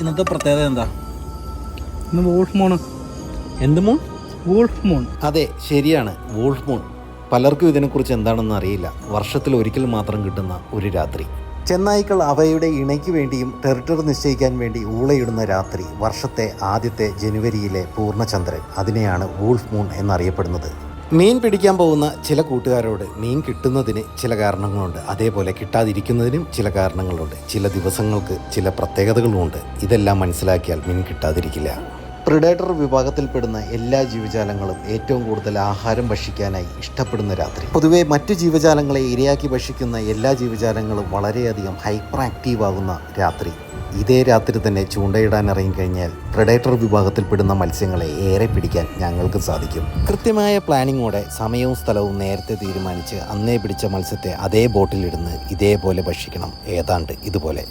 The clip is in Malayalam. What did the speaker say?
ഇന്നത്തെ പ്രത്യേകത എന്താ? ഇന്ന് വോൾഫ് മൂൺ. എന്ത് മൂൺ? Wolf moon. അതെ, ശരിയാണ്, വോൾഫ് മൂൺ. പലർക്കും ഇതിനെക്കുറിച്ച് എന്താണെന്ന് അറിയില്ല. വർഷത്തിൽ ഒരിക്കൽ മാത്രം കിട്ടുന്ന ഒരു രാത്രി. ചെന്നായ്ക്കൾ അവയുടെ ഇണയ്ക്ക് വേണ്ടിയും ടെറിട്ടറി നിശ്ചയിക്കാൻ വേണ്ടി ഊളയിടുന്ന രാത്രി, വർഷത്തെ ആദ്യത്തെ ജനുവരിയിലെ പൂർണ്ണചന്ദ്രൻ, അതിനെയാണ് വോൾഫ് മൂൺ എന്നറിയപ്പെടുന്നത്. മീൻ പിടിക്കാൻ പോകുന്ന ചില കൂട്ടുകാരോട് മീൻ കിട്ടുന്നതിന് ചില കാരണങ്ങളുണ്ട്, അതേപോലെ കിട്ടാതിരിക്കുന്നതിനും ചില കാരണങ്ങളുണ്ട്. ചില ദിവസങ്ങൾക്ക് ചില പ്രത്യേകതകളുമുണ്ട്. ഇതെല്ലാം മനസ്സിലാക്കിയാൽ മീൻ കിട്ടാതിരിക്കില്ല. പ്രിഡേറ്റർ വിഭാഗത്തിൽപ്പെടുന്ന എല്ലാ ജീവജാലങ്ങളും ഏറ്റവും കൂടുതൽ ആഹാരം ഭക്ഷിക്കാനായി ഇഷ്ടപ്പെടുന്ന രാത്രി. പൊതുവെ മറ്റു ജീവജാലങ്ങളെ ഇരയാക്കി ഭക്ഷിക്കുന്ന എല്ലാ ജീവജാലങ്ങളും വളരെയധികം ഹൈപ്പർ ആക്റ്റീവ് ആകുന്ന രാത്രി. ഇതേ രാത്രി തന്നെ ചൂണ്ടയിടാൻ ഇറങ്ങിക്കഴിഞ്ഞാൽ പ്രിഡേറ്റർ വിഭാഗത്തിൽപ്പെടുന്ന മത്സ്യങ്ങളെ ഏറെ പിടിക്കാൻ ഞങ്ങൾക്ക് സാധിക്കും. കൃത്യമായ പ്ലാനിങ്ങോടെ സമയവും സ്ഥലവും നേരത്തെ തീരുമാനിച്ച് അന്നേ പിടിച്ച മത്സ്യത്തെ അതേ ബോട്ടിലിടുന്ന് ഇതേപോലെ ഭക്ഷിക്കണം. ഏതാണ്ട് ഇതുപോലെ.